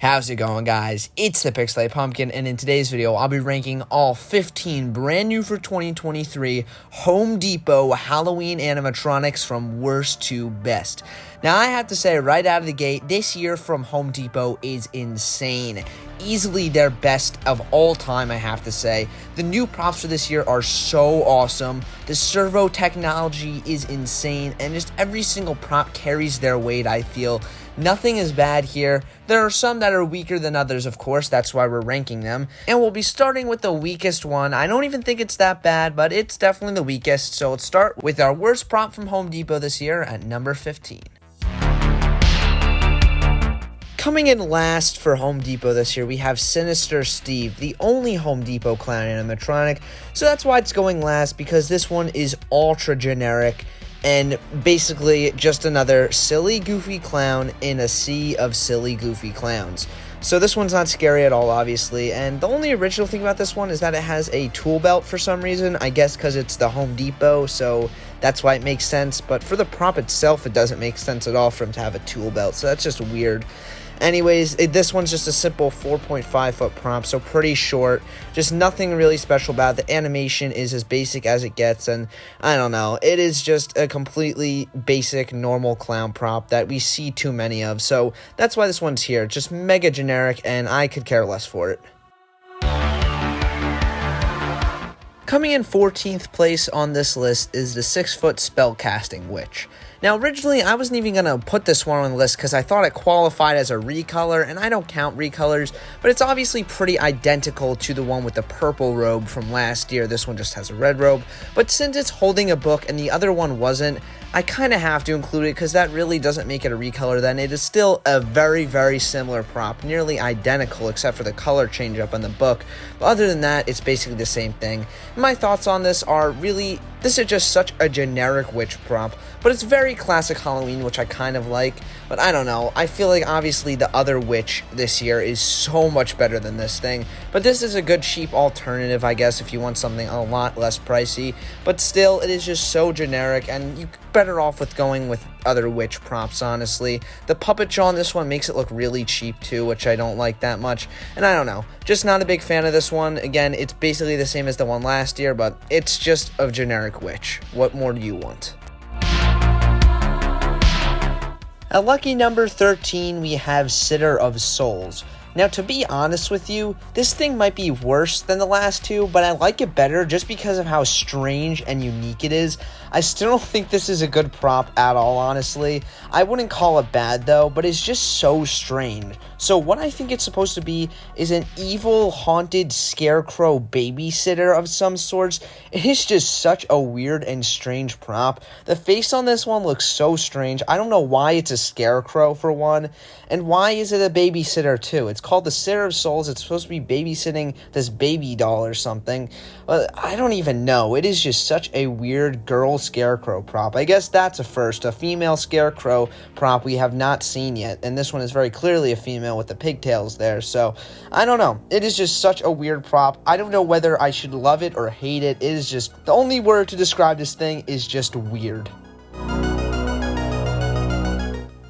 How's it going, guys? It's the Pixelate Pumpkin, and in today's video, I'll be ranking all 15 brand new for 2023 Home Depot Halloween animatronics from worst to best. Now, I have to say right out of the gate, this year from Home Depot is insane. Easily their best of all time, I have to say. The new props for this year are so awesome. The servo technology is insane, and just every single prop carries their weight, I feel. Nothing is bad here. There are some that are weaker than others, of course. That's why we're ranking them. And we'll be starting with the weakest one. I don't even think it's that bad, but it's definitely the weakest. So let's start with our worst prop from Home Depot this year at number 15. Coming in last for Home Depot this year, we have Sinister Steve, the only Home Depot clown animatronic. So that's why it's going last, because this one is ultra generic and basically just another silly, goofy clown in a sea of silly, goofy clowns. So this one's not scary at all, obviously, and the only original thing about this one is that it has a tool belt for some reason. I guess because it's the Home Depot, so that's why it makes sense. But for the prop itself, it doesn't make sense at all for him to have a tool belt, so that's just weird. Anyways, this one's just a simple 4.5 foot prop, so pretty short. Just nothing really special about it. The animation is as basic as it gets, and I don't know. It is just a completely basic, normal clown prop that we see too many of. So that's why this one's here. Just mega generic, and I could care less for it. Coming in 14th place on this list is the 6-foot Spellcasting Witch. Now, originally, I wasn't even going to put this one on the list because I thought it qualified as a recolor, and I don't count recolors, but it's obviously pretty identical to the one with the purple robe from last year. This one just has a red robe, but since it's holding a book and the other one wasn't, I kind of have to include it because that really doesn't make it a recolor then. It is still a very, very similar prop, nearly identical except for the color change up on the book. But other than that, it's basically the same thing. My thoughts on this are really, this is just such a generic witch prop, but it's very classic Halloween, which I kind of like. But I don't know, I feel like obviously the other witch this year is so much better than this thing. But this is a good cheap alternative, I guess, if you want something a lot less pricey. But still, it is just so generic, and you better off with going with other witch props, honestly. The puppet jaw on this one makes it look really cheap too, which I don't like that much. And I don't know, just not a big fan of this one. Again, it's basically the same as the one last year, but it's just a generic witch. What more do you want? At lucky number 13, we have Sitter of Souls. Now, to be honest with you, this thing might be worse than the last two, but I like it better just because of how strange and unique it is. I still don't think this is a good prop at all, honestly. I wouldn't call it bad, though, but it's just so strange. So what I think it's supposed to be is an evil, haunted scarecrow babysitter of some sorts. It is just such a weird and strange prop. The face on this one looks so strange. I don't know why it's a scarecrow, for one, and why is it a babysitter, too? It's called the Sitter of Souls. It's supposed to be babysitting this baby doll or something. I don't even know. It is just such a weird girl scarecrow prop. I guess that's a first. A female scarecrow prop we have not seen yet. And this one is very clearly a female with the pigtails there. So, I don't know. It is just such a weird prop. I don't know whether I should love it or hate it. It is just, the only word to describe this thing is just weird.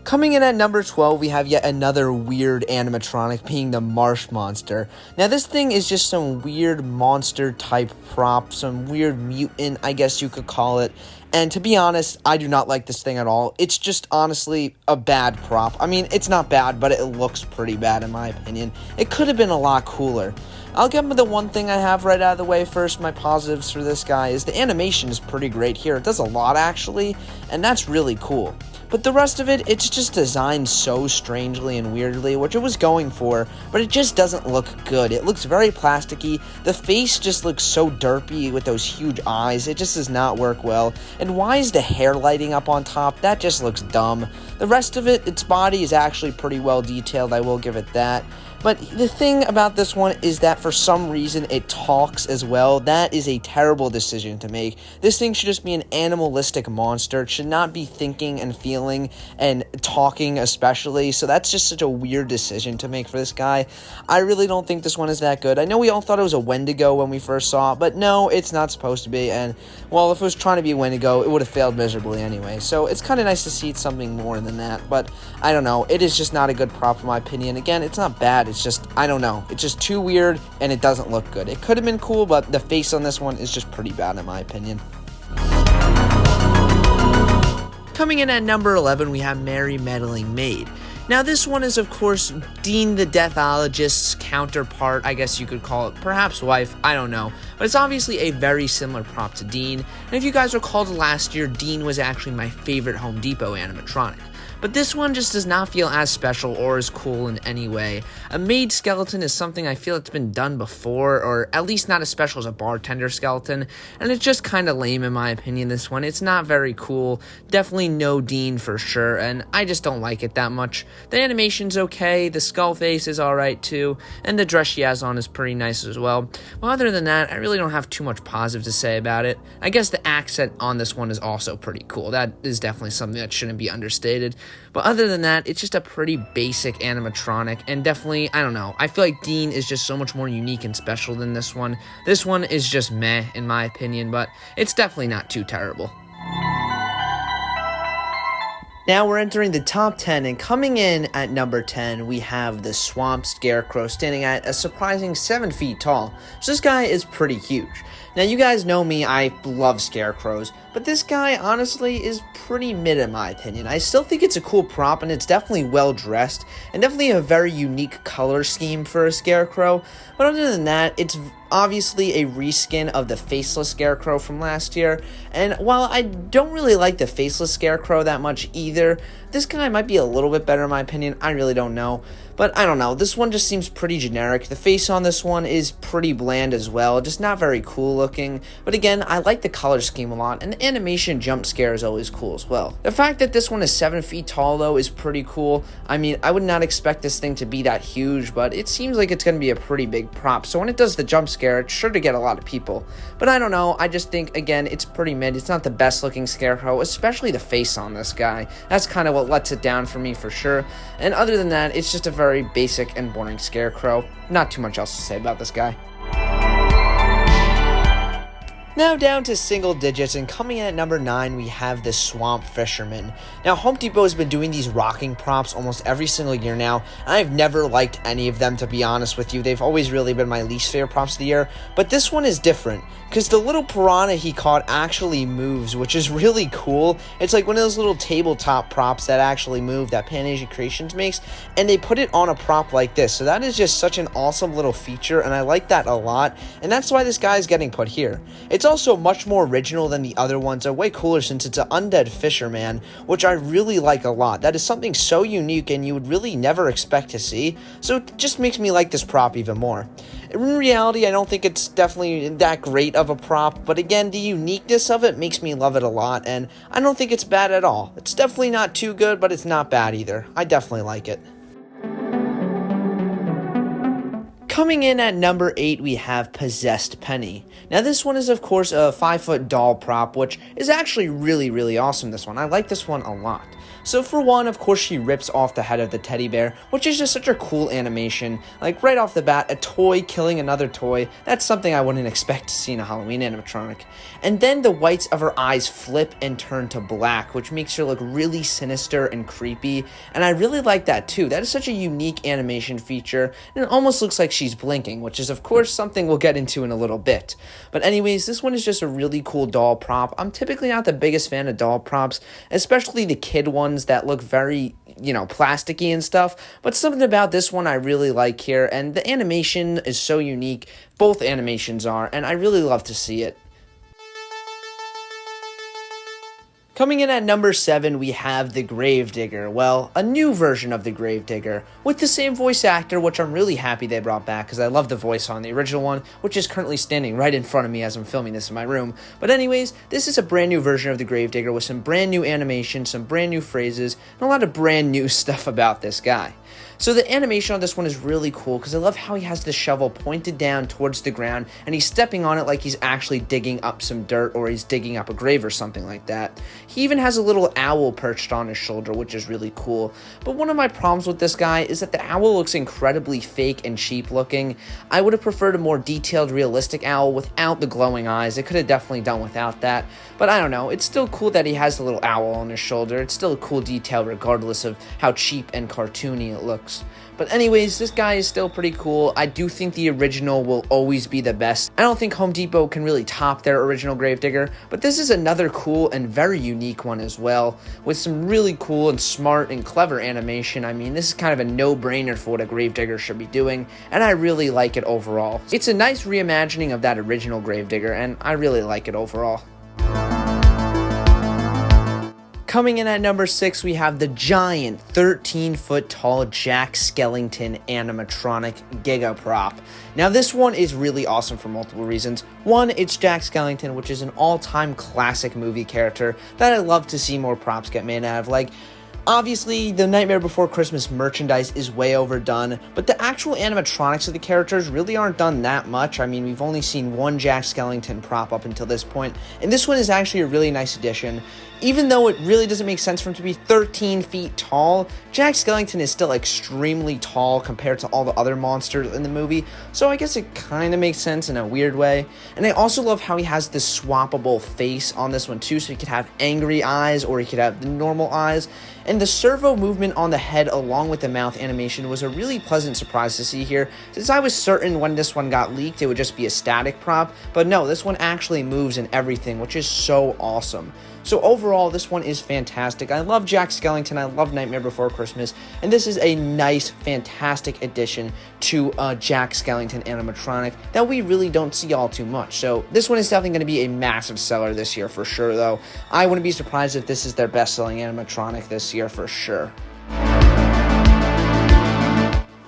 Coming in at number 12, we have yet another weird animatronic, being the marsh monster. Now, this thing is just some weird monster-type prop, some weird mutant, I guess you could call it. And to be honest, I do not like this thing at all. It's just honestly a bad prop. I mean, it's not bad, but it looks pretty bad in my opinion. It could have been a lot cooler. I'll get to the one thing I have right out of the way first. My positives for this guy is the animation is pretty great here. It does a lot, actually, and that's really cool. But the rest of it, it's just designed so strangely and weirdly, which it was going for, but it just doesn't look good. It looks very plasticky. The face just looks so derpy with those huge eyes. It just does not work well. And why is the hair lighting up on top? That just looks dumb. The rest of it, its body is actually pretty well detailed. I will give it that. But the thing about this one is that for some reason it talks as well. That is a terrible decision to make. This thing should just be an animalistic monster. It should not be thinking and feeling killing and talking especially, so that's just such a weird decision to make for this guy. I really don't think this one is that good. I know we all thought it was a Wendigo when we first saw it, but no, it's not supposed to be, and, well, if it was trying to be a Wendigo, it would have failed miserably anyway, so it's kind of nice to see it's something more than that, but I don't know, it is just not a good prop in my opinion. Again, it's not bad, it's just, I don't know, it's just too weird, and it doesn't look good. It could have been cool, but the face on this one is just pretty bad in my opinion. Coming in at number 11, we have Merry Meddling Maid. Now, this one is, of course, Dean the Deathologist's counterpart, I guess you could call it, perhaps wife, I don't know. But it's obviously a very similar prop to Dean, and if you guys recall last year, Dean was actually my favorite Home Depot animatronic. But this one just does not feel as special or as cool in any way. A maid skeleton is something I feel it's been done before, or at least not as special as a bartender skeleton, and it's just kind of lame in my opinion, this one. It's not very cool, definitely no Dean for sure, and I just don't like it that much. The animation's okay, the skull face is alright too, and the dress she has on is pretty nice as well. Well, other than that, I really don't have too much positive to say about it. I guess the accent on this one is also pretty cool. That is definitely something that shouldn't be understated. But other than that, it's just a pretty basic animatronic, and definitely, I don't know, I feel like Dean is just so much more unique and special than this one. This one is just meh, in my opinion, but it's definitely not too terrible. Now we're entering the top 10, and coming in at number 10, we have the Swamp Scarecrow standing at a surprising 7 feet tall. So this guy is pretty huge. Now, you guys know me, I love scarecrows, but this guy, honestly, is pretty mid in my opinion. I still think it's a cool prop, and it's definitely well dressed, and definitely a very unique color scheme for a scarecrow, but other than that, it's obviously a reskin of the faceless scarecrow from last year, and while I don't really like the faceless scarecrow that much either, this guy might be a little bit better in my opinion. I really don't know. But I don't know, this one just seems pretty generic. The face on this one is pretty bland as well, just not very cool looking. But again, I like the color scheme a lot, and the animation jump scare is always cool as well. The fact that this one is 7 feet tall though is pretty cool. I mean, I would not expect this thing to be that huge, but it seems like it's going to be a pretty big prop. So when it does the jump scare, it's sure to get a lot of people. But I don't know, I just think, again, it's pretty mid. It's not the best looking scarecrow, especially the face on this guy. That's kind of what lets it down for me for sure. And other than that, it's just a very basic and boring scarecrow. Not too much else to say about this guy. Now down to single digits, and coming in at number 9, we have the Swamp Fisherman. Now, Home Depot has been doing these rocking props almost every single year now, and I've never liked any of them, to be honest with you. They've always really been my least favorite props of the year, but this one is different, because the little piranha he caught actually moves, which is really cool. It's like one of those little tabletop props that actually move that Pan Asian Creations makes, and they put it on a prop like this, so that is just such an awesome little feature, and I like that a lot, and that's why this guy is getting put here. It's also much more original than the other ones, and way cooler since it's an undead fisherman, which I really like a lot. That is something so unique and you would really never expect to see, so it just makes me like this prop even more. In reality, I don't think it's definitely that great of a prop, but again, the uniqueness of it makes me love it a lot, and I don't think it's bad at all. It's definitely not too good, but it's not bad either. I definitely like it. Coming in at number 8, we have Possessed Penny. Now, this one is, of course, a 5-foot doll prop, which is actually really, really awesome, this one. I like this one a lot. So for one, of course, she rips off the head of the teddy bear, which is just such a cool animation. Like, right off the bat, a toy killing another toy. That's something I wouldn't expect to see in a Halloween animatronic. And then the whites of her eyes flip and turn to black, which makes her look really sinister and creepy. And I really like that too. That is such a unique animation feature, and it almost looks like she's blinking, which is, of course, something we'll get into in a little bit. But anyways, this one is just a really cool doll prop. I'm typically not the biggest fan of doll props, especially the kid ones that look very, plasticky and stuff, but something about this one I really like here, and the animation is so unique. Both animations are, and I really love to see it. Coming in at number 7, we have the Gravedigger. Well, a new version of the Gravedigger, with the same voice actor, which I'm really happy they brought back, because I love the voice on the original one, which is currently standing right in front of me as I'm filming this in my room. But anyways, this is a brand new version of the Gravedigger with some brand new animation, some brand new phrases, and a lot of brand new stuff about this guy. So the animation on this one is really cool because I love how he has the shovel pointed down towards the ground and he's stepping on it like he's actually digging up some dirt or he's digging up a grave or something like that. He even has a little owl perched on his shoulder, which is really cool. But one of my problems with this guy is that the owl looks incredibly fake and cheap looking. I would have preferred a more detailed, realistic owl without the glowing eyes. It could have definitely done without that. But I don't know, it's still cool that he has the little owl on his shoulder. It's still a cool detail regardless of how cheap and cartoony it looks. But anyways, this guy is still pretty cool. I do think the original will always be the best. I don't think Home Depot can really top their original Gravedigger, but this is another cool and very unique one as well, with some really cool and smart and clever animation. I mean, this is kind of a no-brainer for what a Gravedigger should be doing, and I really like it overall. It's a nice reimagining of that original Gravedigger, and I really like it overall. Coming in at number 6, we have the giant 13-foot tall Jack Skellington animatronic Giga Prop. Now this one is really awesome for multiple reasons. One, it's Jack Skellington, which is an all-time classic movie character that I love to see more props get made out of. Like, obviously, the Nightmare Before Christmas merchandise is way overdone, but the actual animatronics of the characters really aren't done that much. I mean, we've only seen one Jack Skellington prop up until this point, and this one is actually a really nice addition. Even though it really doesn't make sense for him to be 13 feet tall, Jack Skellington is still extremely tall compared to all the other monsters in the movie, so I guess it kind of makes sense in a weird way. And I also love how he has this swappable face on this one too, so he could have angry eyes or he could have the normal eyes. And the servo movement on the head along with the mouth animation was a really pleasant surprise to see here, since I was certain when this one got leaked it would just be a static prop, but no, this one actually moves and everything, which is so awesome. So overall, this one is fantastic. I love Jack Skellington, I love Nightmare Before Christmas, and this is a nice, fantastic addition to Jack Skellington animatronic that we really don't see all too much. So this one is definitely going to be a massive seller this year for sure, though. I wouldn't be surprised if this is their best-selling animatronic this year for sure.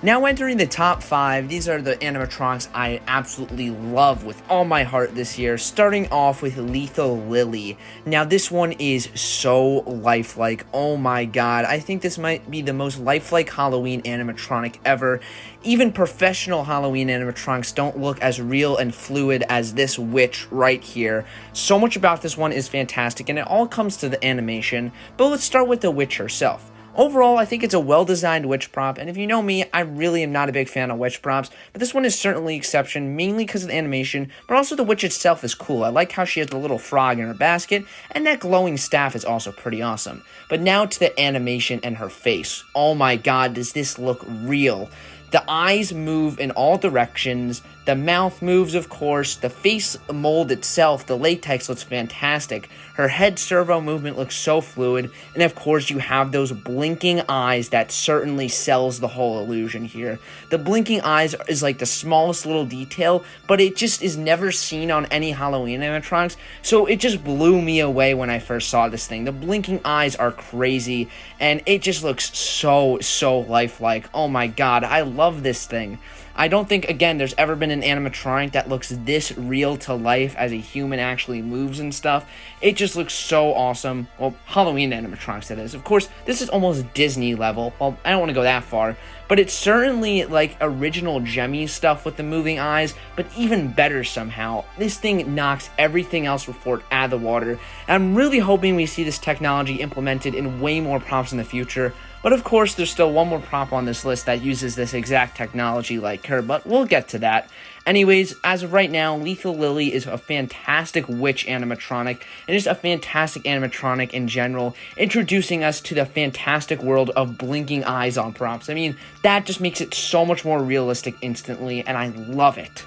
Now entering the top 5, these are the animatronics I absolutely love with all my heart this year, starting off with Lethal Lilly. Now this one is so lifelike, oh my god, I think this might be the most lifelike Halloween animatronic ever. Even professional Halloween animatronics don't look as real and fluid as this witch right here. So much about this one is fantastic, and it all comes to the animation, but let's start with the witch herself. Overall, I think it's a well-designed witch prop, and if you know me, I really am not a big fan of witch props, but this one is certainly an exception, mainly because of the animation, but also the witch itself is cool. I like how she has the little frog in her basket, and that glowing staff is also pretty awesome. But now to the animation and her face. Oh my god, does this look real? The eyes move in all directions, the mouth moves, of course, the face mold itself, the latex looks fantastic, her head servo movement looks so fluid, and of course you have those blinking eyes that certainly sells the whole illusion here. The blinking eyes is like the smallest little detail, but it just is never seen on any Halloween animatronics, so it just blew me away when I first saw this thing. The blinking eyes are crazy, and it just looks so lifelike. Oh my god, I love this thing. I don't think, again, there's ever been an animatronic that looks this real to life as a human actually moves and stuff. It just looks so awesome. Well, Halloween animatronics, that is. Of course, this is almost Disney level. Well, I don't want to go that far, but it's certainly like original Jemmy stuff with the moving eyes, but even better somehow. This thing knocks everything else before it out of the water. And I'm really hoping we see this technology implemented in way more props in the future. But of course, there's still one more prop on this list that uses this exact technology like her, but we'll get to that. Anyways, as of right now, Lethal Lilly is a fantastic witch animatronic, and just a fantastic animatronic in general, introducing us to the fantastic world of blinking eyes on props. I mean, that just makes it so much more realistic instantly, and I love it.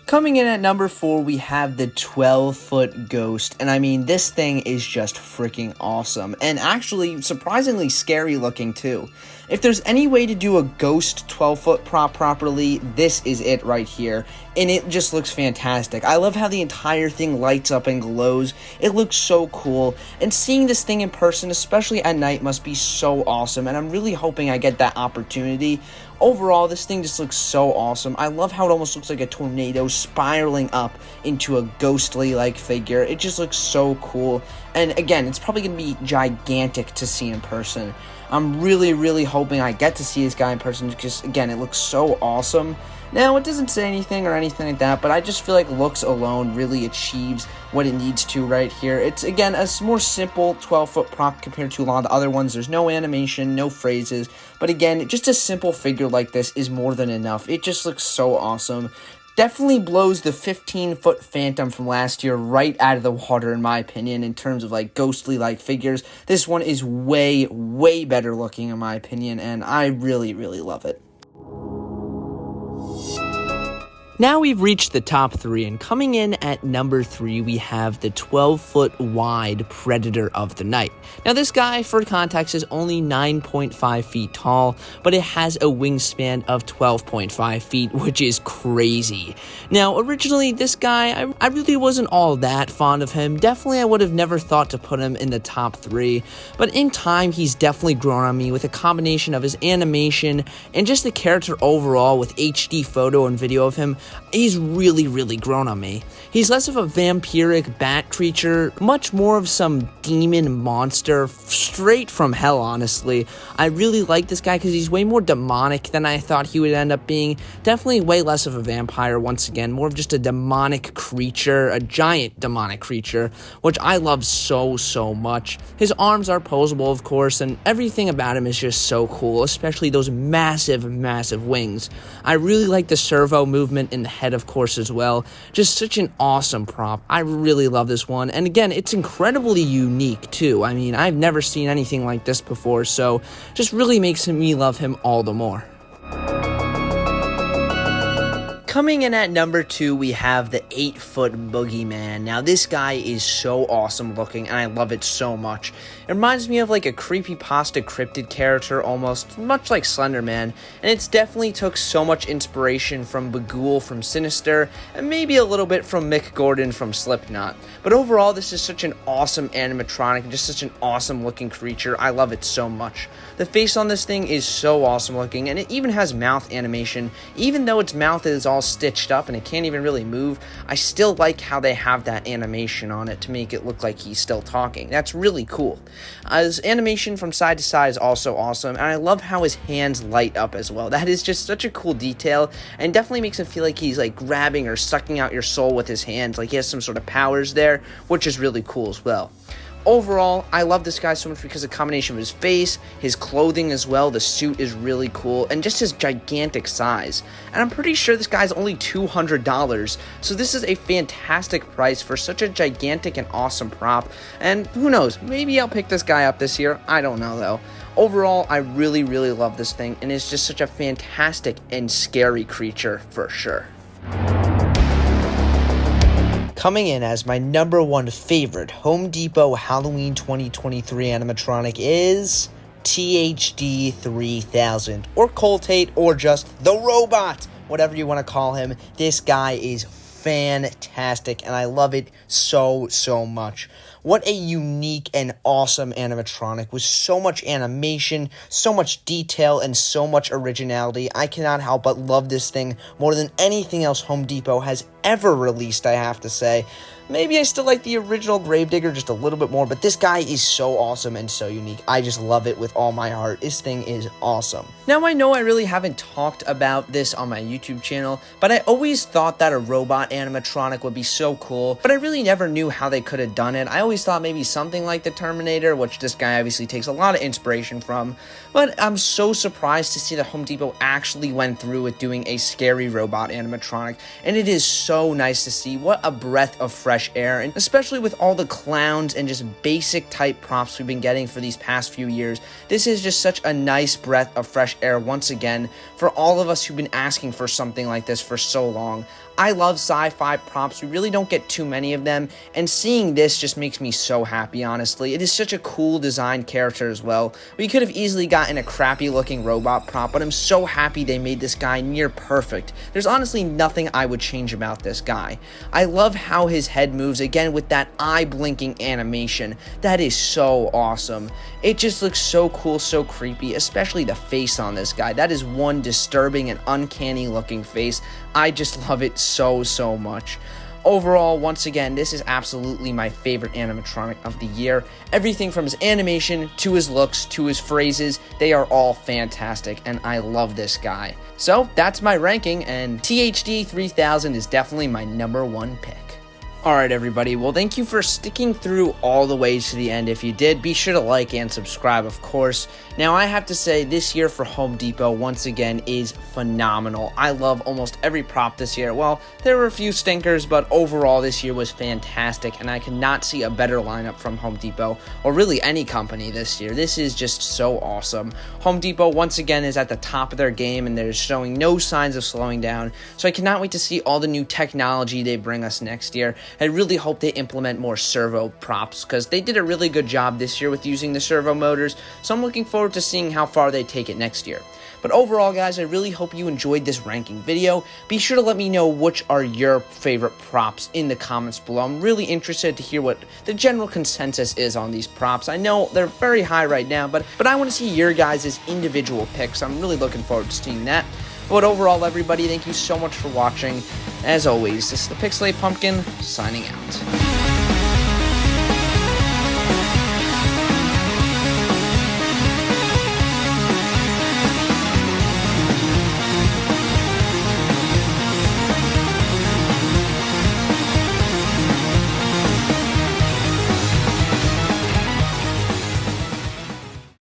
Coming in at number 4, we have the 12-foot ghost, and I mean, this thing is just freaking awesome, and actually surprisingly scary looking too. If there's any way to do a ghost 12-foot prop properly, this is it right here, and it just looks fantastic. I love how the entire thing lights up and glows. It looks so cool, and seeing this thing in person, especially at night, must be so awesome, and I'm really hoping I get that opportunity. Overall, this thing just looks so awesome. I love how it almost looks like a tornado spiraling up into a ghostly-like figure. It just looks so cool. And again, it's probably going to be gigantic to see in person. I'm really hoping I get to see this guy in person because, again, it looks so awesome. Now, it doesn't say anything or anything like that, but I just feel like looks alone really achieves what it needs to right here. It's, again, a more simple 12-foot prop compared to a lot of the other ones. There's no animation, no phrases, but again, just a simple figure like this is more than enough. It just looks so awesome. Definitely blows the 15-foot Phantom from last year right out of the water, in my opinion, in terms of, like, ghostly-like figures. This one is way better looking, in my opinion, and I really love it. Now we've reached the top 3, and coming in at number 3, we have the 12-foot wide Predator of the Night. Now this guy, for context, is only 9.5 feet tall, but it has a wingspan of 12.5 feet, which is crazy. Now, originally, this guy, I really wasn't all that fond of him. Definitely, I would have never thought to put him in the top 3, but in time, he's definitely grown on me with a combination of his animation and just the character overall with HD photo and video of him. He's really grown on me. He's less of a vampiric bat creature, much more of some demon monster straight from hell, honestly. I really like this guy because he's way more demonic than I thought he would end up being. Definitely way less of a vampire, once again, more of just a demonic creature, a giant demonic creature, which I love so much. His arms are posable, of course, and everything about him is just so cool, especially those massive wings. I really like the servo movement in the head, of course, as well. Just such an awesome prop. I really love this one, and again, it's incredibly unique too. I mean, I've never seen anything like this before, so just really makes me love him all the more. Coming in at number 2, we have the 8-foot Boogie Man. Now, this guy is so awesome looking, and I love it so much. It reminds me of like a creepypasta cryptid character, almost, much like Slender Man, and it's definitely took so much inspiration from Bagul from Sinister, and maybe a little bit from Mick Gordon from Slipknot. But overall, this is such an awesome animatronic, and just such an awesome looking creature. I love it so much. The face on this thing is so awesome looking, and it even has mouth animation. Even though its mouth is all stitched up and it can't even really move, I still like how they have that animation on it to make it look like he's still talking. That's really cool. His animation from side to side is also awesome, and I love how his hands light up as well. That is just such a cool detail, and definitely makes it feel like he's like grabbing or sucking out your soul with his hands, like he has some sort of powers there, which is really cool as well. Overall, I love this guy so much because of the combination of his face, his clothing as well. The suit is really cool, and just his gigantic size. And I'm pretty sure this guy's only $200, so this is a fantastic price for such a gigantic and awesome prop. And who knows, maybe I'll pick this guy up this year. I don't know though. Overall, I really love this thing, and it's just such a fantastic and scary creature for sure. Coming in as my number 1 favorite Home Depot Halloween 2023 animatronic is THD 3000, or Coltate, or just the robot, whatever you want to call him. This guy is fantastic, and I love it so much. What a unique and awesome animatronic with so much animation, so much detail, and so much originality. I cannot help but love this thing more than anything else Home Depot has ever released, I have to say. Maybe I still like the original Gravedigger just a little bit more, but this guy is so awesome and so unique. I just love it with all my heart. This thing is awesome. Now, I know I really haven't talked about this on my YouTube channel, but I always thought that a robot animatronic would be so cool, but I really never knew how they could have done it. I always thought maybe something like the Terminator, which this guy obviously takes a lot of inspiration from, but I'm so surprised to see that Home Depot actually went through with doing a scary robot animatronic, and it is so nice to see. What a breath of fresh air, and especially with all the clowns and just basic type props we've been getting for these past few years, this is just such a nice breath of fresh air once again for all of us who've been asking for something like this for so long. I love sci-fi props. We really don't get too many of them, and seeing this just makes me so happy, honestly. It is such a cool designed character as well. We could have easily gotten a crappy looking robot prop, but I'm so happy they made this guy near perfect. There's honestly nothing I would change about this guy. I love how his head moves, again with that eye blinking animation. That is so awesome. It just looks so cool, so creepy, especially the face on this guy. That is one disturbing and uncanny looking face. I just love it so much. overall, once again, this is absolutely my favorite animatronic of the year. Everything from his animation to his looks to his phrases, they are all fantastic, and I love this guy. So that's my ranking, and THD 3000 is definitely my #1 pick. Alright everybody, well thank you for sticking through all the way to the end. If you did, be sure to like and subscribe, of course. Now I have to say, this year for Home Depot once again is phenomenal. I love almost every prop this year. Well, there were a few stinkers, but overall this year was fantastic, and I cannot see a better lineup from Home Depot, or really any company this year. This is just so awesome. Home Depot once again is at the top of their game, and they're showing no signs of slowing down, so I cannot wait to see all the new technology they bring us next year. I really hope they implement more servo props, because they did a really good job this year with using the servo motors, so I'm looking forward to seeing how far they take it next year. But overall, guys, I really hope you enjoyed this ranking video. Be sure to let me know which are your favorite props in the comments below. I'm really interested to hear what the general consensus is on these props. I know they're very high right now, but I want to see your guys' individual picks. I'm really looking forward to seeing that. But overall, everybody, thank you so much for watching. As always, this is the Pixelated Pumpkin, signing out.